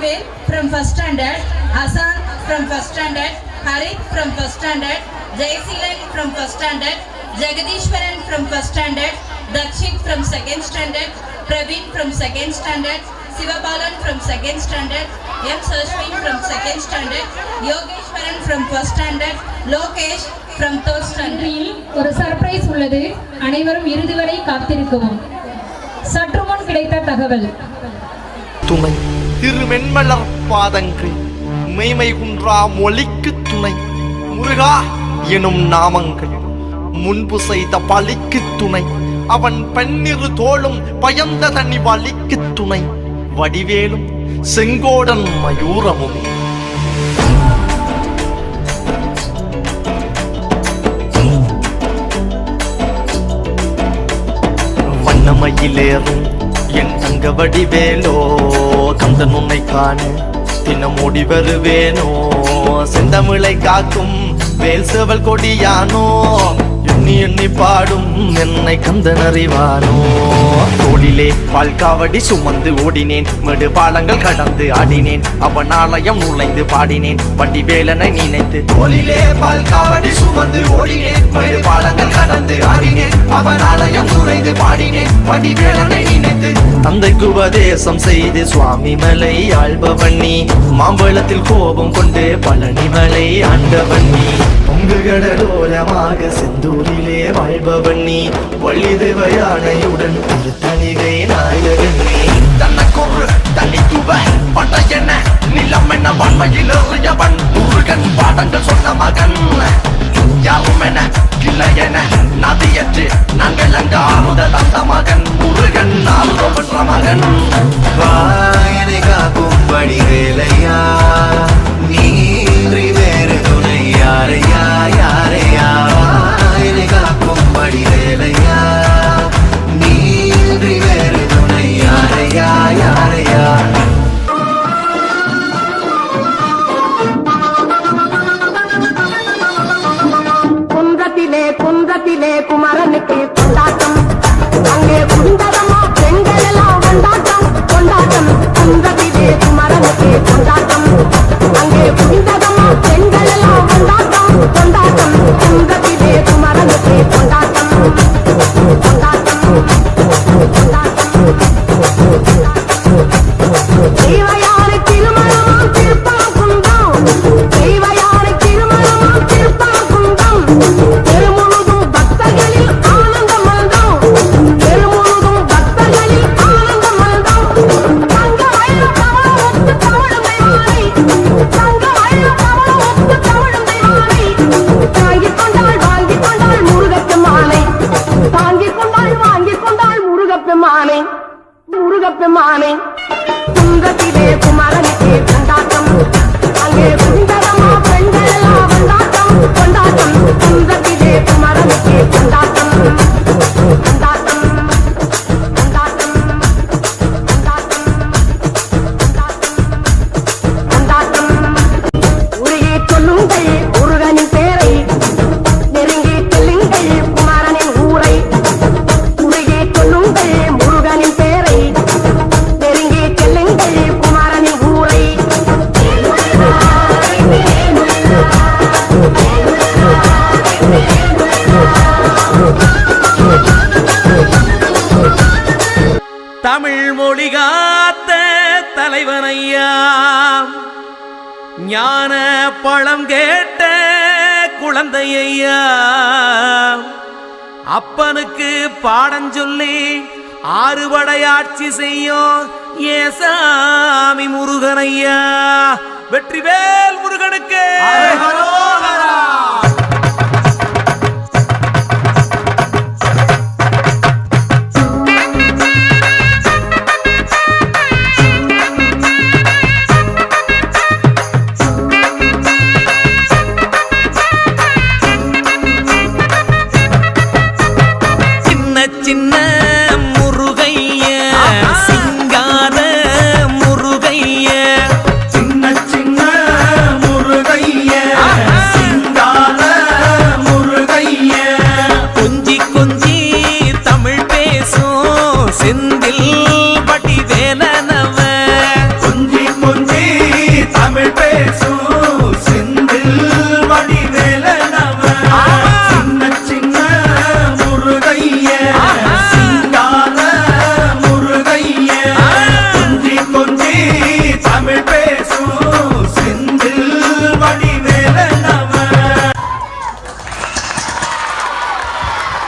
Vadivel from first standard, Hasan from first standard, Harith from first standard, Jayasilan from first standard, Jagadishwaran from first standard, Dakshit from second standard, Praveen from second standard, Sivabalan from second standard, M. Sashwin from second standard, Yogeshwaran from first standard, Lokesh from third standard. ஒரு surprise உள்ளது. அனைவரும் இறுதி வரை காத்திருக்கவும். சற்று முன் கிடைத்த தகவல். துணை திருமென்மலர் பாதங்கள் மெய்மை குன்றா மொழிக்கு துணை முருகா எனும் நாமங்கள் முன்பு செய்த பலிக்கு துணை அவன் பன்னிரு தோளும் பயந்த தனி வலிக்கு துணை வடிவேலும் செங்கோடன் மயூரமும் வண்ணமயிலேறும் என் தங்க வடிவேலோ கந்தன் உன்னை காண தினம் ஓடி வருவேனோ செந்தமிழை காக்கும் வேல் சேவல் கொடியானோ எண்ணி எண்ணி பாடும் என்னை கந்தன் அறிவானோ தோளிலே பால்காவடி சுமந்து ஓடினேன் மேடு பாலங்கள் கடந்து ஆடினேன் அவன் ஆலயம் நுழைந்து பாடினேன் வடிவேலனை நினைத்து தோளிலே பால்காவடி சுமந்து ஓடினேன் மேடு பாலங்கள் கடந்து ஆடினேன் அவன் ஆலயம் நுழைந்து பாடினேன் வடிவேலனை நினைத்து தந்தைக்கு உபதேசம் செய்து சுவாமி மலை ஆள்பவன் நீ மாம்பழத்தில் கோபம் கொண்டு பழனி மலை ஆண்டவன் நீ பொங்கு கடலோரமாக செந்தூரிலே வாழ்பவன் நீ வள்ளிதேவ யானையுடன் திருத்தணிகை நாயகன் நீ தன்னக்கொரு தனித்துவ பண்டையென்ன நிலம் என்ன வன்மையில் எறியவன் முருகன் பாடங்கள் சொன்ன மகன் யாரும் என கிளை என நதியற்று நாங்கள் அங்க ஆறுத தந்த மகன் முருகன் ஆறுதம் என்ற மகன் வாயனை காக்கும் வடிவேலையா நீன்றி வேறு துணை யாரையா யாரையா வாயனை காக்கும் வடிவேலையா நீன்றி வேறு துணை யாரையா யாரையா குன்றத்திலே குமரனுக்கு கொண்டாட்டம் அங்கே குண்டரமா பெண்கள் எல்லாம் கொண்டாட்டம் கொண்டாட்டம் குன்றத்திலே குமரனுக்கு கொண்டாட்டம் அங்கே குண்டரமா பெண்கள் எல்லாம் கொண்டாட்டம் கொண்டாட்டம் குன்றத்திலே குமரனுக்கு கொண்டாட்டம் கொண்டாட்டம் தெய்வயாரை திருமணமாம் திருப்பம் குன்றம் தெய்வயாரை திருமணமாம் திருப்பம் குன்றம் பெருமுழுதும் பக்தர்களில் ஆனந்தம் மல்தம் பெருமுழுதும் பக்தர்களில் ஆனந்தம் மல்தம் தங்க வயல கவலம் ஒத்து தவழும் தெய்வானை தங்க வயல கவலம் ஒத்து தவழும் தெய்வானை தாங்கிக் கொண்டாள் வாங்கிக் கொண்டாள் முருகப்பெருமானை தாங்கிக் கொண்டாள் வாங்கிக் கொண்டாள் முருகப்பெருமானை முருகப்பெருமானை குன்றத்திலே குமரனுக்கு கொண்டாட்டம் அங்கே குண்டரமா பெண்கள் எல்லாம் கொண்டாட்டம் கொண்டாட்டம் குன்றத்திலே குமரனுக்கு கொண்டாட்டம் கொண்டாட்டம் கொண்டாட்டம் கொண்டாட்டம் கொண்டாட்டம் உருகி சொல்லுங்கள் முருகனின் பேரை நெருங்கி செல்லுங்கள் குமரனின் ஊரை உருகி சொல்லுங்கள் முருகனின் பேரை நெருங்கி செல்லுங்கள் குமரனின் ஊரை தமிழ் மொழி காத்த தலைவனையா ஞான பழம் கேட்ட குழந்தையா அப்பனுக்கு பாடம் சொல்லி ஆறுபடையாட்சி செய்யும் ஏசாமி முருகனையா வெற்றிவேல் முருகனுக்கு